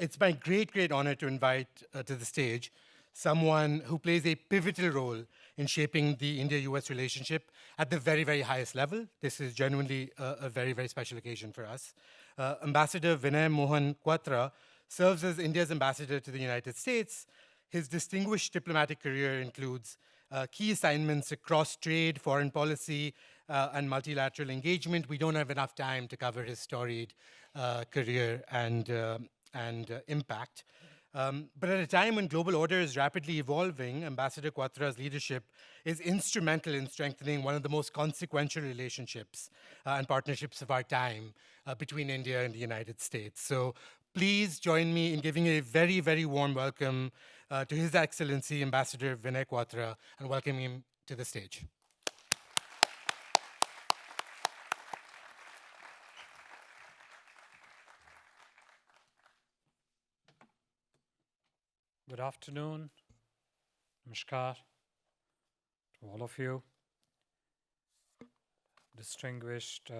It's my great honor to invite to the stage someone who plays a pivotal role in shaping the India-US relationship at the very highest level. This is genuinely a very special occasion for us. Ambassador Vinay Mohan Kwatra serves as India's ambassador to the United States. His distinguished diplomatic career includes key assignments across trade, foreign policy, and multilateral engagement. We don't have enough time to cover his storied career and impact. But at a time when global order is rapidly evolving, Ambassador Quatra's leadership is instrumental in strengthening one of the most consequential relationships and partnerships of our time between India and the United States. So please join me in giving a very warm welcome to His Excellency Ambassador Vinay Kwatra and welcoming him to the stage. Good afternoon, namaskar to all of you, distinguished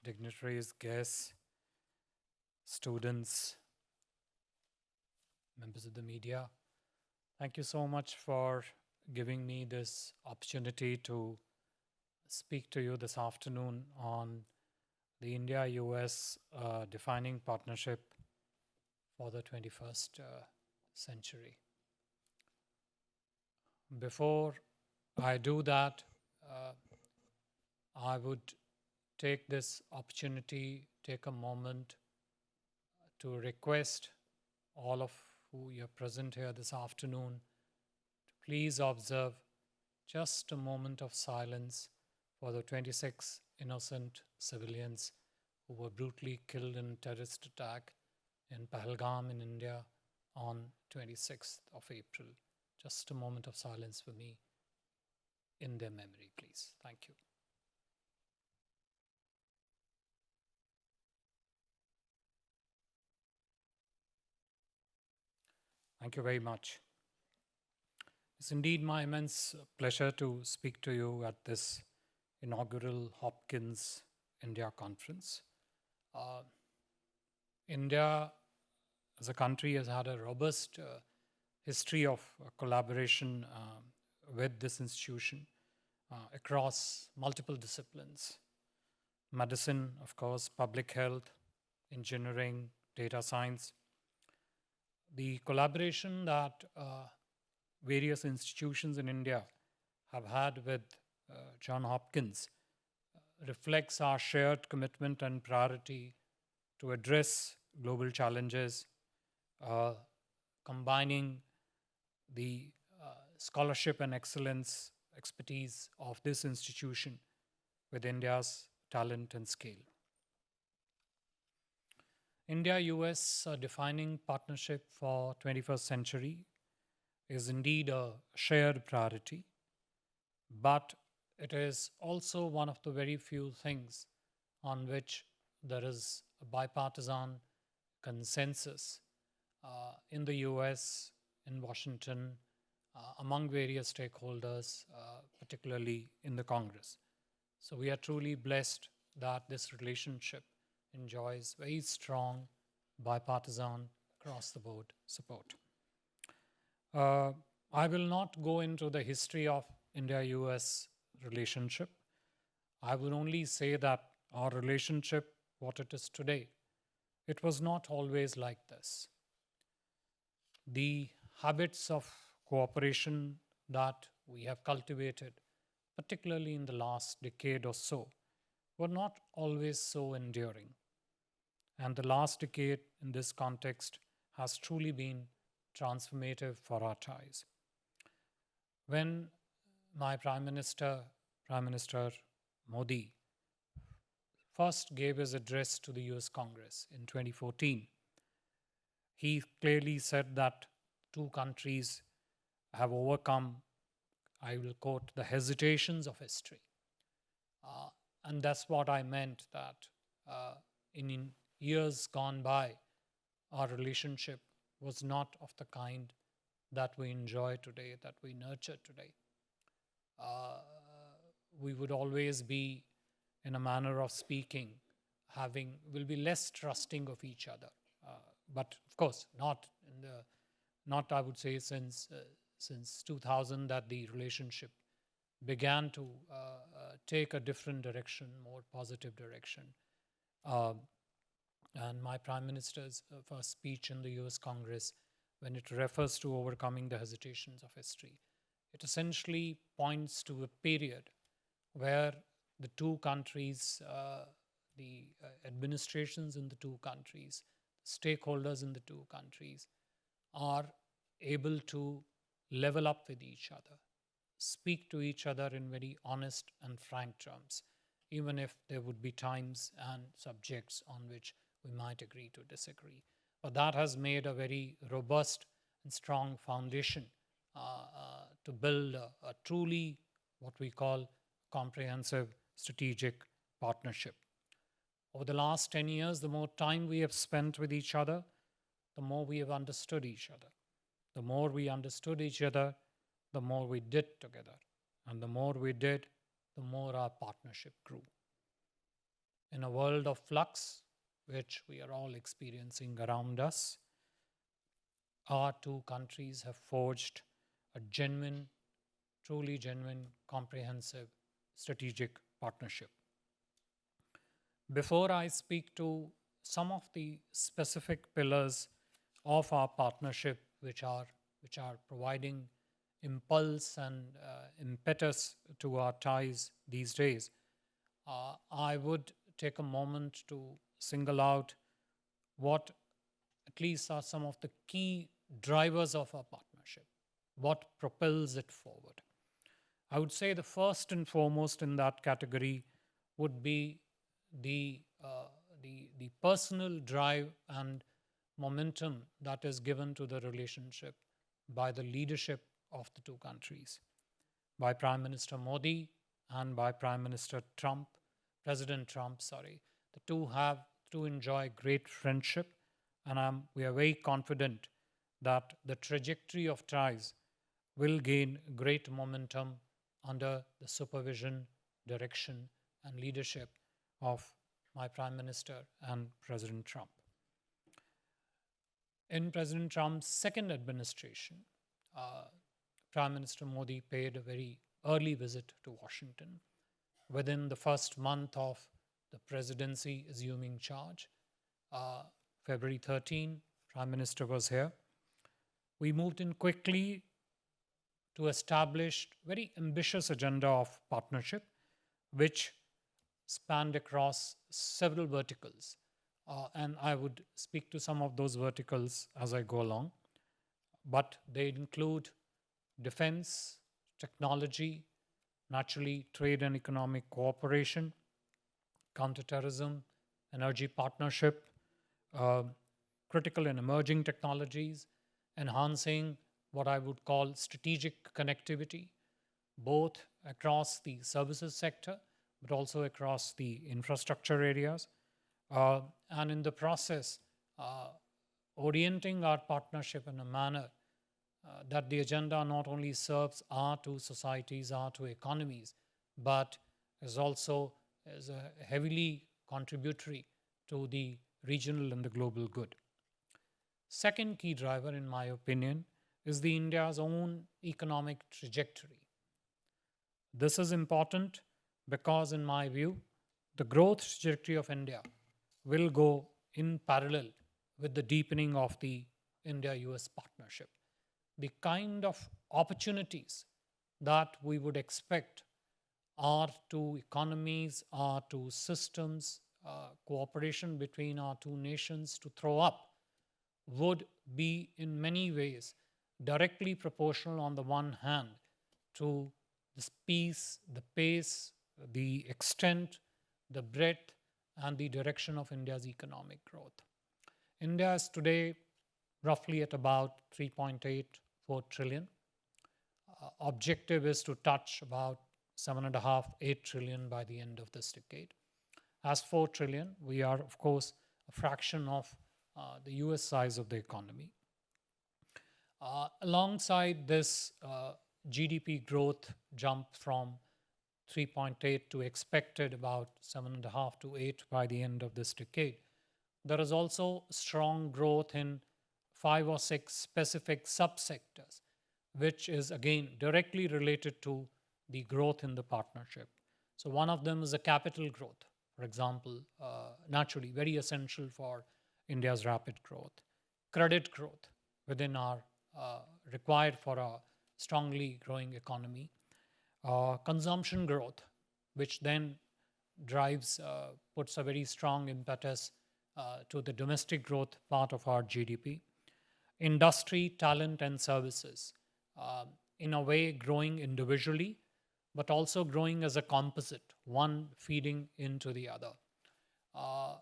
dignitaries, guests, students, members of the media. Thank you so much for giving me this opportunity to speak to you this afternoon on the India-US defining partnership for the 21st century. Before I do that, I would take this opportunity, take a moment to request all of who are present here this afternoon to please observe just a moment of silence for the 26 innocent civilians who were brutally killed in a terrorist attack in Pahalgam in India on 26th of April. Just a moment of silence for me in their memory, please. Thank you. Thank you very much. It's indeed my immense pleasure to speak to you at this inaugural Hopkins India Conference. India as a country has had a robust history of collaboration with this institution across multiple disciplines. Medicine, of course, public health, engineering, data science. The collaboration that various institutions in India have had with Johns Hopkins reflects our shared commitment and priority to address global challenges, combining the scholarship and excellence expertise of this institution with India's talent and scale. India-US defining partnership for 21st century is indeed a shared priority, but it is also one of the very few things on which there is a bipartisan consensus in the US, in Washington, among various stakeholders, particularly in the Congress. So we are truly blessed that this relationship enjoys very strong bipartisan across the board support. I will not go into the history of India-US relationship. I will only say that our relationship, what it is today, it was not always like this. The habits of cooperation that we have cultivated, particularly in the last decade or so, were not always so enduring. And the last decade in this context has truly been transformative for our ties. When my Prime Minister Modi, first gave his address to the US Congress in 2014, he clearly said that two countries have overcome, I will quote, the hesitations of history. And that's what I meant, that in years gone by, our relationship was not of the kind that we enjoy today, that we nurture today. We would always be, in a manner of speaking, will be less trusting of each other. but of course not I would say since 2000 that the relationship began to take a different direction, more positive direction. Um, and my Prime Minister's first speech in the US Congress, when it refers to overcoming the hesitations of history, it essentially points to a period where the two countries, the administrations in the two countries, stakeholders in the two countries are able to level up with each other, speak to each other in very honest and frank terms, even if there would be times and subjects on which we might agree to disagree. But that has made a very robust and strong foundation to build a truly what we call comprehensive strategic partnership. Over the last 10 years, the more time we have spent with each other, the more we have understood each other. The more we understood each other, the more we did together. And the more we did, the more our partnership grew. In a world of flux, which we are all experiencing around us, our two countries have forged a genuine, truly genuine, comprehensive strategic partnership. Before I speak to some of the specific pillars of our partnership, which are providing impulse and impetus to our ties these days, I would take a moment to single out what at least are some of the key drivers of our partnership, what propels it forward. I would say the first and foremost in that category would be the personal drive and momentum that is given to the relationship by the leadership of the two countries, by Prime Minister Modi and by President Trump. The two have to enjoy great friendship, and we are very confident that the trajectory of ties will gain great momentum under the supervision, direction, and leadership of my Prime Minister and President Trump. In President Trump's second administration, Prime Minister Modi paid a very early visit to Washington. Within the first month of the presidency assuming charge, February 13, Prime Minister was here. We moved in quickly to establish very ambitious agenda of partnership, which spanned across several verticals. And I would speak to some of those verticals as I go along. But they include defense, technology, naturally trade and economic cooperation, counterterrorism, energy partnership, critical and emerging technologies, enhancing what I would call strategic connectivity, both across the services sector, but also across the infrastructure areas. And in the process, orienting our partnership in a manner that the agenda not only serves our two societies, our two economies, but is also heavily contributory to the regional and the global good. Second key driver, in my opinion, is the India's own economic trajectory. This is important because, in my view, the growth trajectory of India will go in parallel with the deepening of the India-US partnership. The kind of opportunities that we would expect our two economies, our two systems, cooperation between our two nations to throw up would be in many ways directly proportional on the one hand to the pace, the extent, the breadth, and the direction of India's economic growth. India is today roughly at about 3.84 trillion. Objective is to touch about 7.5, 8 trillion by the end of this decade. As 4 trillion, we are, of course, a fraction of the US size of the economy. Alongside this GDP growth jump from 3.8 to expected about 7.5 to 8 by the end of this decade, there is also strong growth in 5 or 6 specific subsectors, which is again directly related to the growth in the partnership. So one of them is a capital growth, for example, naturally very essential for India's rapid growth. Credit growth within our required for a strongly growing economy. Consumption growth, which then drives, puts a very strong impetus to the domestic growth part of our GDP. Industry, talent, and services, in a way growing individually, but also growing as a composite, one feeding into the other.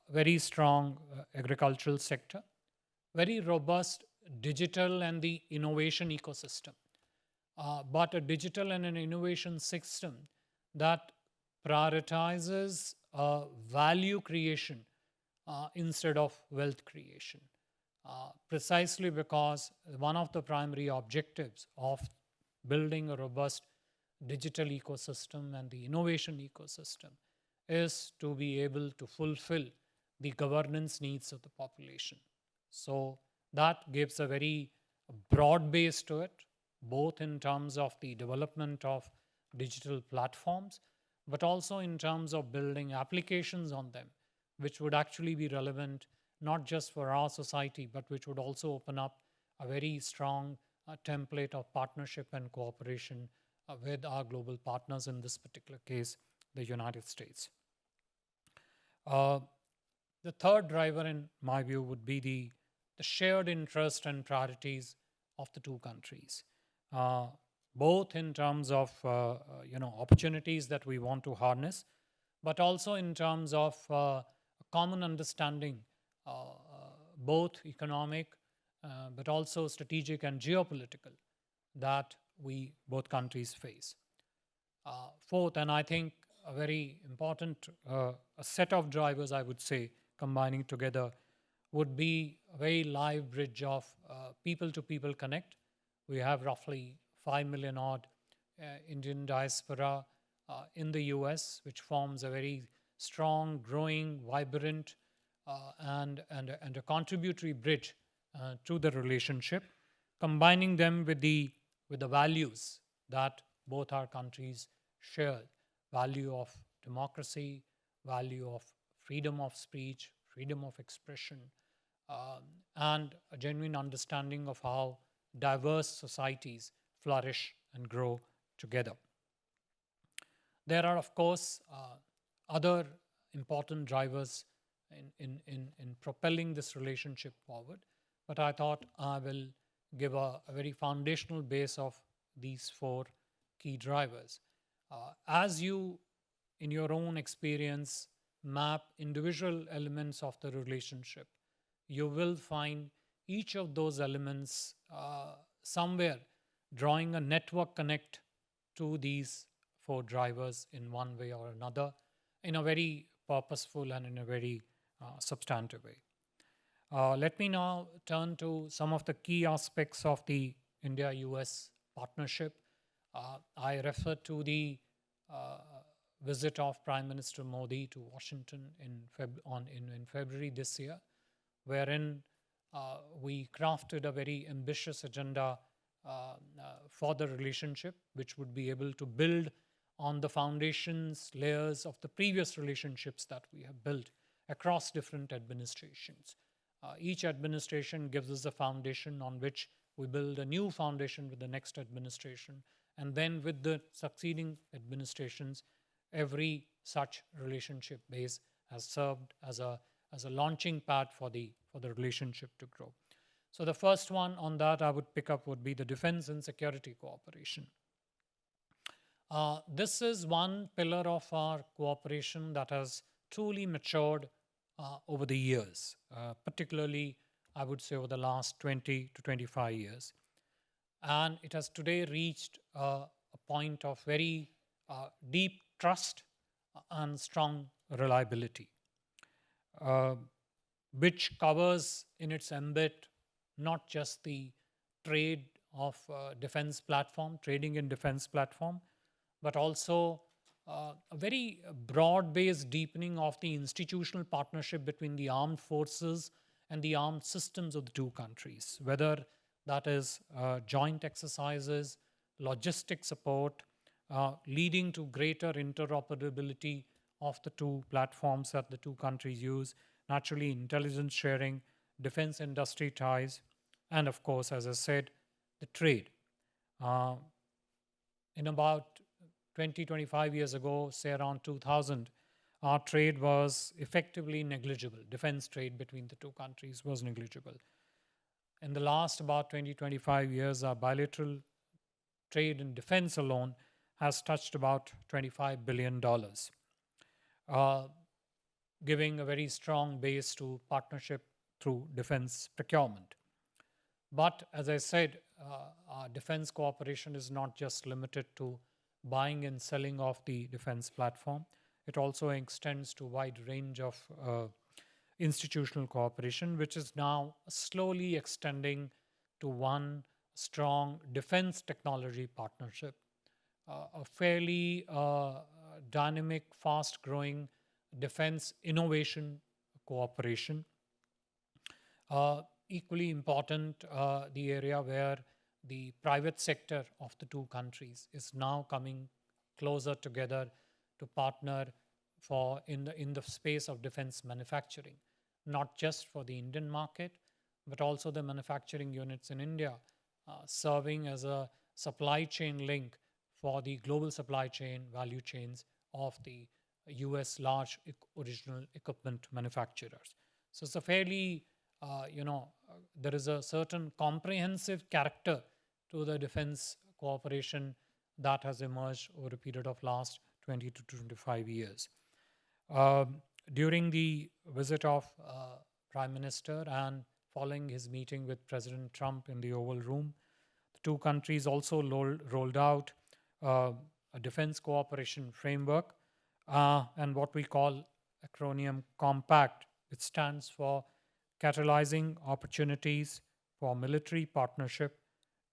Very strong agricultural sector, very robust digital and the innovation ecosystem, but a digital and an innovation system that prioritizes value creation instead of wealth creation. Precisely because one of the primary objectives of building a robust digital ecosystem and the innovation ecosystem is to be able to fulfill the governance needs of the population. So that gives a very broad base to it, both in terms of the development of digital platforms, but also in terms of building applications on them, which would actually be relevant not just for our society, but which would also open up a very strong template of partnership and cooperation with our global partners, in this particular case, the United States. The third driver, in my view, would be the shared interest and priorities of the two countries, both in terms of opportunities that we want to harness, but also in terms of common understanding, both economic, but also strategic and geopolitical, that we both countries face. Fourth, and I think a very important a set of drivers, I would say, combining together, would be a very live bridge of people-to-people connect. We have roughly 5 million odd Indian diaspora in the US, which forms a very strong, growing, vibrant, and a contributory bridge to the relationship, combining them with the values that both our countries share: value of democracy, value of freedom of speech, freedom of expression, and a genuine understanding of how diverse societies flourish and grow together. There are, of course, other important drivers in propelling this relationship forward, but I thought I will give a very foundational base of these 4 key drivers. As you, in your own experience, map individual elements of the relationship, you will find each of those elements somewhere drawing a network connect to these 4 drivers in one way or another, in a very purposeful and in a very substantive way. Let me now turn to some of the key aspects of the India-US partnership. I refer to the visit of Prime Minister Modi to Washington in February this year, wherein we crafted a very ambitious agenda for the relationship, which would be able to build on the foundations, layers of the previous relationships that we have built across different administrations. Each administration gives us a foundation on which we build a new foundation with the next administration, and then with the succeeding administrations, every such relationship base has served as a launching pad for the relationship to grow. So the first one on that I would pick up would be the defense and security cooperation. This is one pillar of our cooperation that has truly matured over the years, particularly, I would say, over the last 20 to 25 years. And it has today reached a point of very deep trust and strong reliability, which covers in its ambit not just the trade of defense platform, trading in defense platform, but also a very broad-based deepening of the institutional partnership between the armed forces and the armed systems of the two countries, whether that is joint exercises, logistic support, leading to greater interoperability of the two platforms that the two countries use, naturally intelligence sharing, defense industry ties, and of course, as I said, the trade. Uh, in about 20, 25 years ago, say around 2000, our trade was effectively negligible. Defense trade between the two countries was negligible. In the last about 20, 25 years, our bilateral trade in defense alone has touched about $25 billion, uh, giving a very strong base to partnership through defense procurement. But as I said, our defense cooperation is not just limited to buying and selling of the defense platform. It also extends to a wide range of institutional cooperation, which is now slowly extending to one strong defense technology partnership, a fairly dynamic, fast growing defense innovation cooperation. Equally important, the area where the private sector of the two countries is now coming closer together to partner for in the space of defense manufacturing, not just for the Indian market, but also the manufacturing units in India, serving as a supply chain link for the global supply chain value chains of the US large original equipment manufacturers. So it's a fairly, there is a certain comprehensive character to the defense cooperation that has emerged over a period of last 20 to 25 years. During the visit of Prime Minister and following his meeting with President Trump in the Oval Room, the two countries also rolled out a defense cooperation framework and what we call acronym COMPACT, which stands for Catalyzing Opportunities for Military Partnership,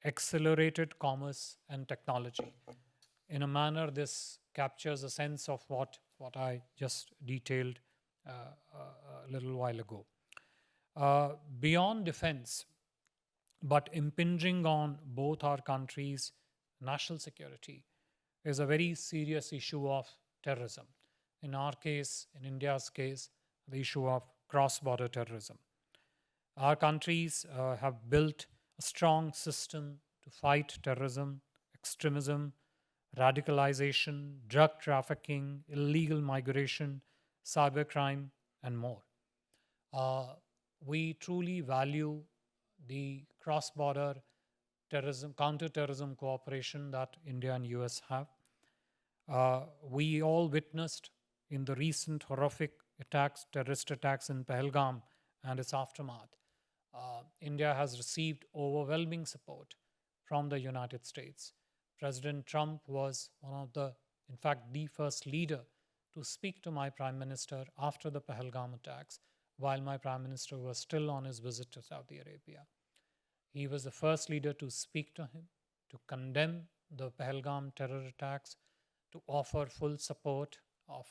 Accelerated Commerce and Technology. In a manner, this captures a sense of what I just detailed a little while ago. Beyond defense, but impinging on both our countries' national security, is a very serious issue of terrorism. In our case, in India's case, the issue of cross-border terrorism. Our countries have built a strong system to fight terrorism, extremism, radicalization, drug trafficking, illegal migration, cybercrime, and more. We truly value the cross-border terrorism, counter-terrorism cooperation that India and US have. We all witnessed in the recent horrific attacks, terrorist attacks in Pahalgam and its aftermath. India has received overwhelming support from the United States. President Trump was one of the, in fact, the first leader to speak to my Prime Minister after the Pahalgam attacks, while my Prime Minister was still on his visit to Saudi Arabia. He was the first leader to speak to him, to condemn the Pahalgam terror attacks, to offer full support of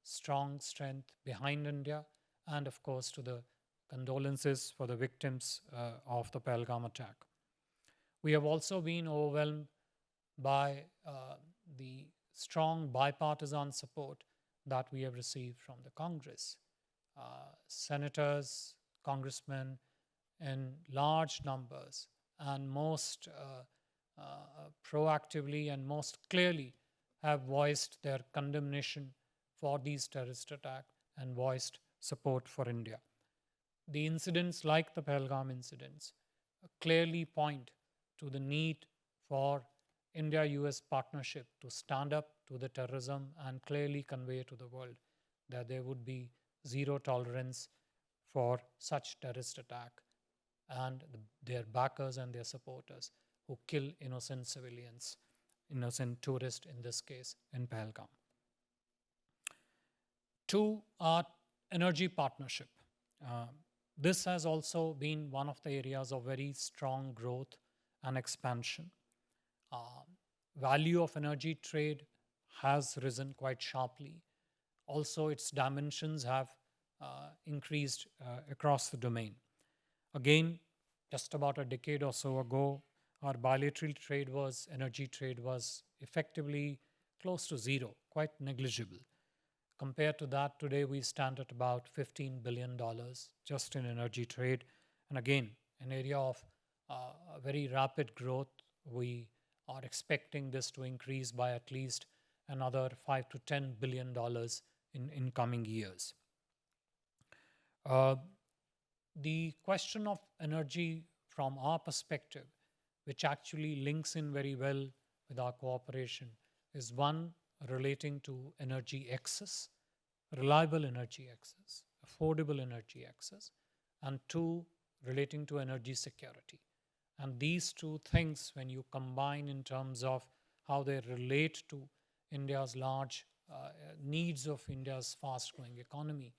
strong strength behind India, and of course to the condolences for the victims of the Pahalgam attack. We have also been overwhelmed by the strong bipartisan support that we have received from the Congress. Senators, congressmen in large numbers and most proactively and most clearly have voiced their condemnation for these terrorist attacks and voiced support for India. The incidents like the Pahalgam incidents clearly point to the need for India-US partnership to stand up to the terrorism and clearly convey to the world that there would be zero tolerance for such terrorist attack and their backers and their supporters who kill innocent civilians, innocent tourists in this case, in Pahalgam. Two, our energy partnership. This has also been one of the areas of very strong growth and expansion. Value of energy trade has risen quite sharply. Also, its dimensions have increased across the domain. Again, just about a decade or so ago, our bilateral trade was, energy trade was effectively close to zero, quite negligible. Compared to that, today we stand at about $15 billion just in energy trade. And again, an area of very rapid growth. We are expecting this to increase by at least another $5 to $10 billion in coming years. The question of energy from our perspective, which actually links in very well with our cooperation, is one relating to energy access, reliable energy access, affordable energy access, and two, relating to energy security. And these two things, when you combine in terms of how they relate to India's large needs of India's fast-growing economy,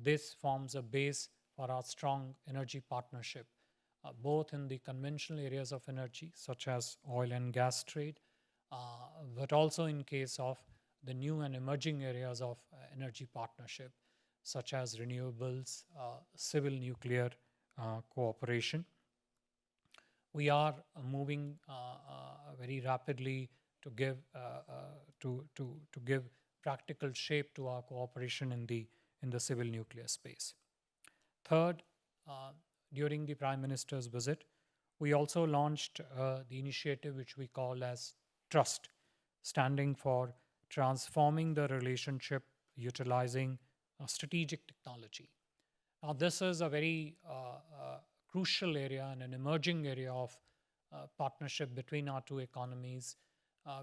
this forms a base for our strong energy partnership, both in the conventional areas of energy, such as oil and gas trade, but also in case of the new and emerging areas of energy partnership, such as renewables, civil nuclear cooperation. We are moving very rapidly to give practical shape to our cooperation in the civil nuclear space. Third, during the Prime Minister's visit, we also launched the initiative which we call as Trust, standing for transforming the relationship utilizing strategic technology. Now, this is a very crucial area and an emerging area of partnership between our two economies,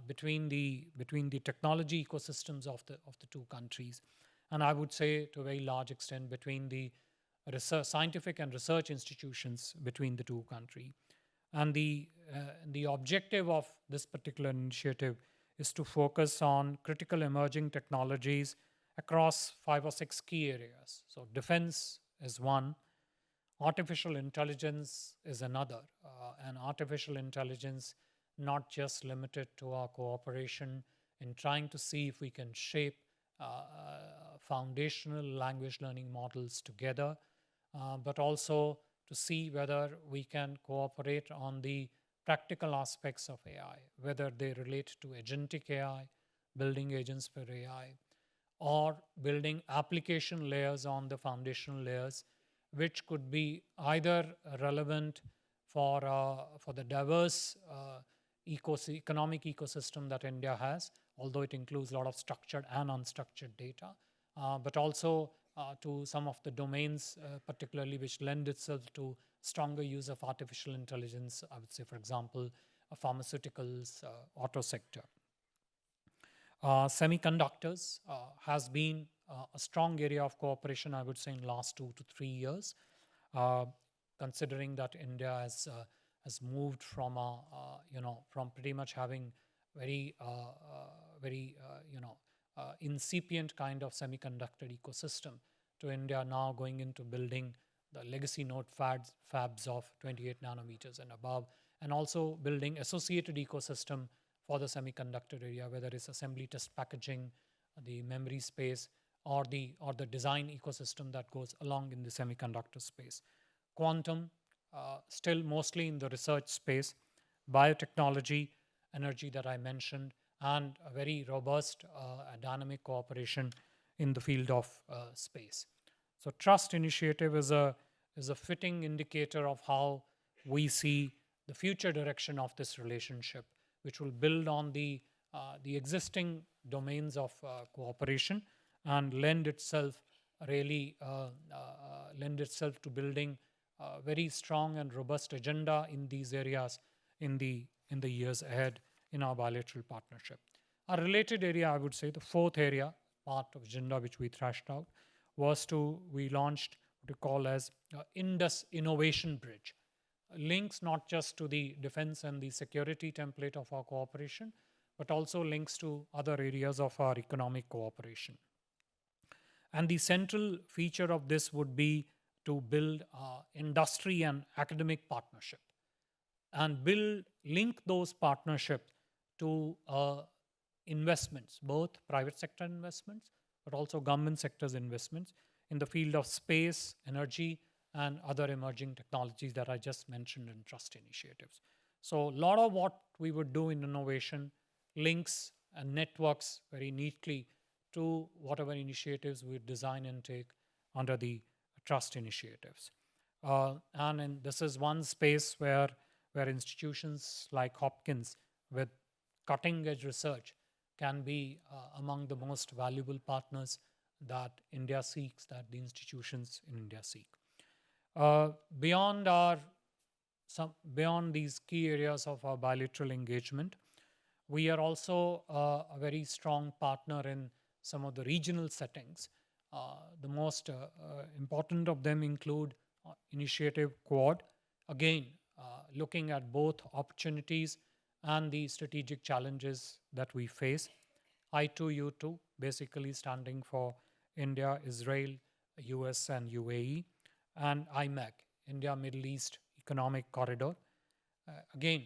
between the technology ecosystems of the two countries, and I would say to a very large extent between the scientific and research institutions between the two countries. And the objective of this particular initiative is to focus on critical emerging technologies across 5 or 6 key areas. So defense is one, artificial intelligence is another, and artificial intelligence not just limited to our cooperation in trying to see if we can shape foundational language learning models together, but also to see whether we can cooperate on the practical aspects of AI, whether they relate to agentic AI, building agents for AI, or building application layers on the foundational layers, which could be either relevant for the diverse economic ecosystem that India has, although it includes a lot of structured and unstructured data, but also to some of the domains, particularly which lend itself to stronger use of artificial intelligence, I would say, for example, pharmaceuticals, auto sector. Semiconductors has been a strong area of cooperation, I would say, in the last 2 to 3 years, considering that India has moved from from pretty much having very incipient kind of semiconductor ecosystem to India now going into building the legacy node fabs of 28 nanometers and above, and also building associated ecosystem for the semiconductor area, whether it's assembly, test, packaging, the memory space, or the design ecosystem that goes along in the semiconductor space. Quantum, still mostly in the research space, biotechnology, energy that I mentioned, and a very robust dynamic cooperation in the field of space. So Trust initiative is a fitting indicator of how we see the future direction of this relationship, which will build on the existing domains of cooperation and lend itself to building a very strong and robust agenda in these areas in the years ahead in our bilateral partnership. A related area, I would say, the fourth area, part of agenda which we thrashed out, was we launched what we call as Indus Innovation Bridge. Links not just to the defense and the security template of our cooperation, but also links to other areas of our economic cooperation. And the central feature of this would be to build industry and academic partnership and link those partnerships to investments, both private sector investments, but also government sector's investments in the field of space, energy, and other emerging technologies that I just mentioned in trust initiatives. So a lot of what we would do in innovation links and networks very neatly to whatever initiatives we design and take under the trust initiatives. This is one space where institutions like Hopkins with cutting edge research can be among the most valuable partners that India seeks, that the institutions in India seek. Beyond these key areas of our bilateral engagement, we are also a very strong partner in some of the regional settings. The most important of them include Initiative Quad, again, looking at both opportunities and the strategic challenges that we face. I2U2, basically standing for India, Israel, US, and UAE, and IMEC, India Middle East Economic Corridor. Again,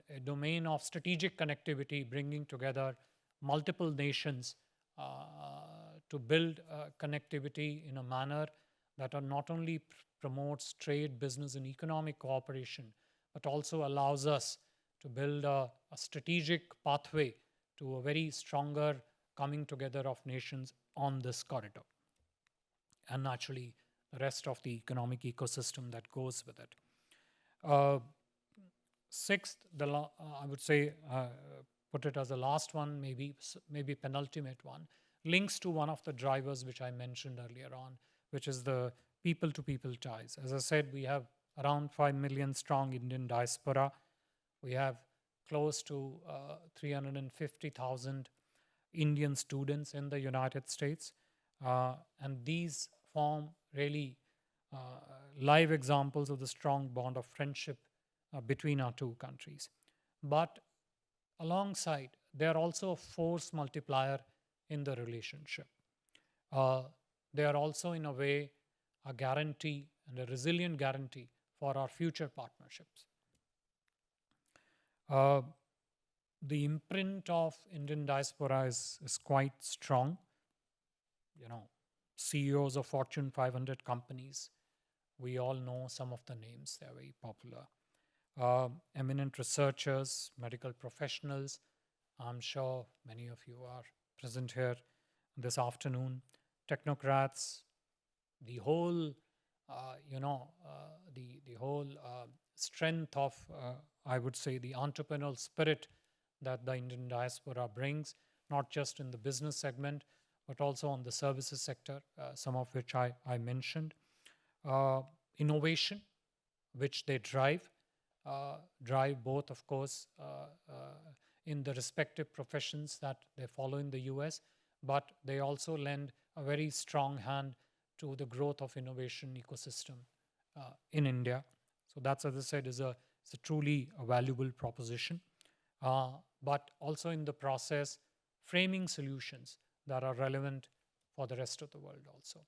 a domain of strategic connectivity, bringing together multiple nations to build connectivity in a manner that not only promotes trade, business, and economic cooperation, but also allows us to build a strategic pathway to a very stronger coming together of nations on this corridor, and naturally the rest of the economic ecosystem that goes with it. Sixth, I would say, put it as the last one, maybe penultimate one, links to one of the drivers which I mentioned earlier on, which is the people-to-people ties. As I said, we have around 5 million strong Indian diaspora. We have close to 350,000 Indian students in the United States. And these form really live examples of the strong bond of friendship between our two countries. But alongside, they are also a force multiplier in the relationship. They are also, in a way, a guarantee and a resilient guarantee for our future partnerships. The imprint of Indian diaspora is quite strong. CEOs of Fortune 500 companies, we all know some of the names, they're very popular. Eminent researchers, medical professionals, I'm sure many of you are present here this afternoon, technocrats, the whole, the whole strength of, I would say, the entrepreneurial spirit that the Indian diaspora brings, not just in the business segment, but also on the services sector, some of which I mentioned. Innovation, which they drive both, of course, in the respective professions that they follow in the US, but they also lend a very strong hand to the growth of innovation ecosystem in India. So that's, as I said, is a truly a valuable proposition. But also in the process, framing solutions that are relevant for the rest of the world also.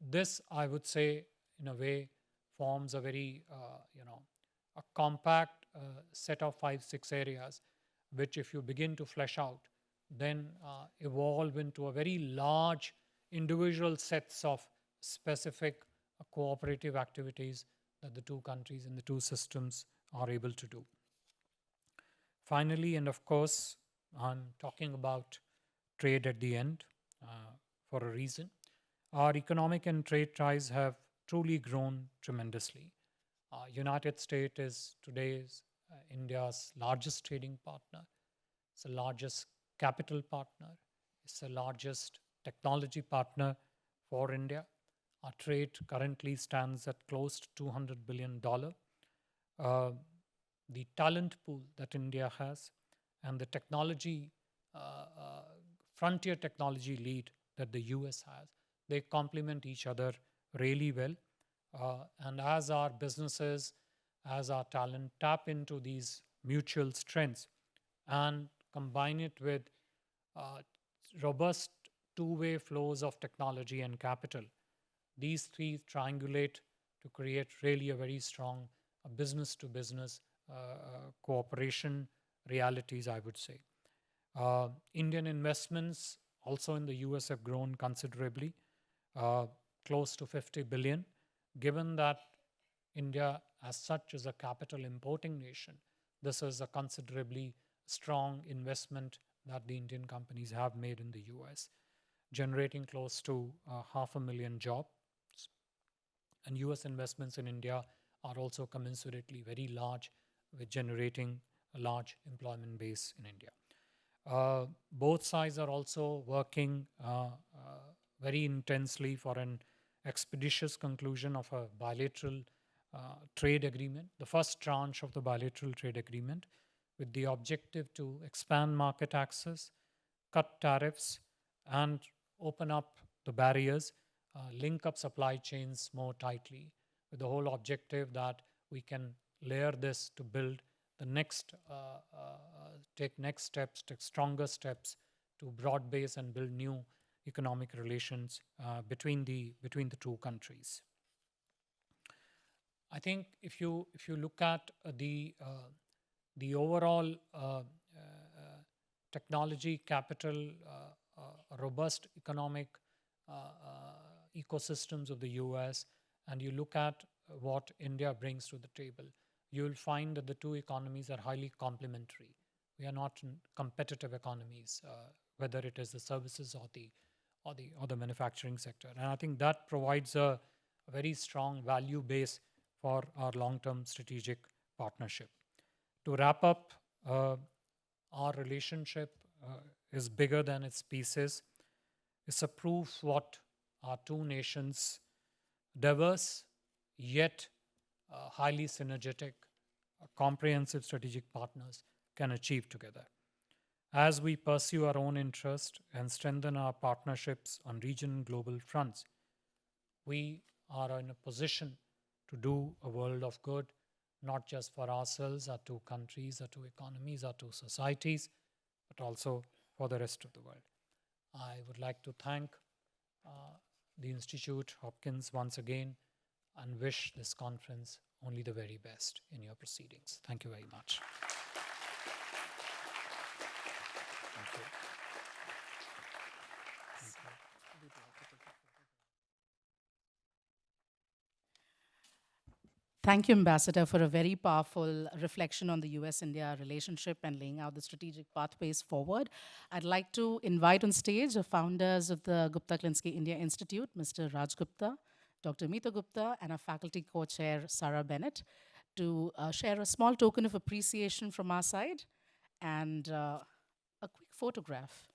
This, I would say, in a way, forms a very, a compact set of 5-6 areas, which if you begin to flesh out, then evolve into a very large individual sets of specific cooperative activities that the two countries and the two systems are able to do. Finally, and of course, I'm talking about trade at the end for a reason. Our economic and trade ties have truly grown tremendously. United States is today's India's largest trading partner. It's the largest capital partner. It's the largest technology partner for India. Our trade currently stands at close to $200 billion. The talent pool that India has and the technology, frontier technology lead that the US has, they complement each other really well. And as our businesses, as our talent tap into these mutual strengths and combine it with robust two-way flows of technology and capital, these three triangulate to create really a very strong business-to-business cooperation realities, I would say. Indian investments also in the US have grown considerably, close to 50 billion. Given that India, as such, is a capital importing nation, this is a considerably strong investment that the Indian companies have made in the US, generating close to 500,000 jobs. And US investments in India are also commensurately very large, with generating a large employment base in India. Both sides are also working very intensely for an expeditious conclusion of a bilateral trade agreement, the first tranche of the bilateral trade agreement, with the objective to expand market access, cut tariffs, and open up the barriers, link up supply chains more tightly, with the whole objective that we can layer this to build the next, take next steps, take stronger steps to broad base and build new economic relations between the two countries. I think if you look at the overall technology capital, robust economic ecosystems of the US, and you look at what India brings to the table, you will find that the two economies are highly complementary. We are not competitive economies, whether it is the services or the manufacturing sector. And I think that provides a very strong value base for our long-term strategic partnership. To wrap up, our relationship is bigger than its pieces. It's a proof what our two nations, diverse yet highly synergetic, comprehensive strategic partners, can achieve together. As we pursue our own interest and strengthen our partnerships on regional and global fronts, we are in a position to do a world of good, not just for ourselves, our two countries, our two economies, our two societies, but also for the rest of the world. I would like to thank the Institute, Hopkins, once again, and wish this conference only the very best in your proceedings. Thank you very much. Thank you. Thank you, Ambassador, for a very powerful reflection on the US-India relationship and laying out the strategic pathways forward. I'd like to invite on stage the founders of the Gupta-Klinsky India Institute, Mr. Raj Gupta, Dr. Meeta Gupta, and our faculty co-chair, Sarah Bennett, to share a small token of appreciation from our side and a quick photograph.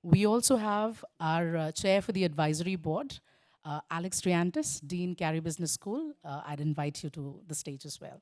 We also have our chair for the advisory board, Alex Triantis, Dean, Carey Business School. I'd invite you to the stage as well.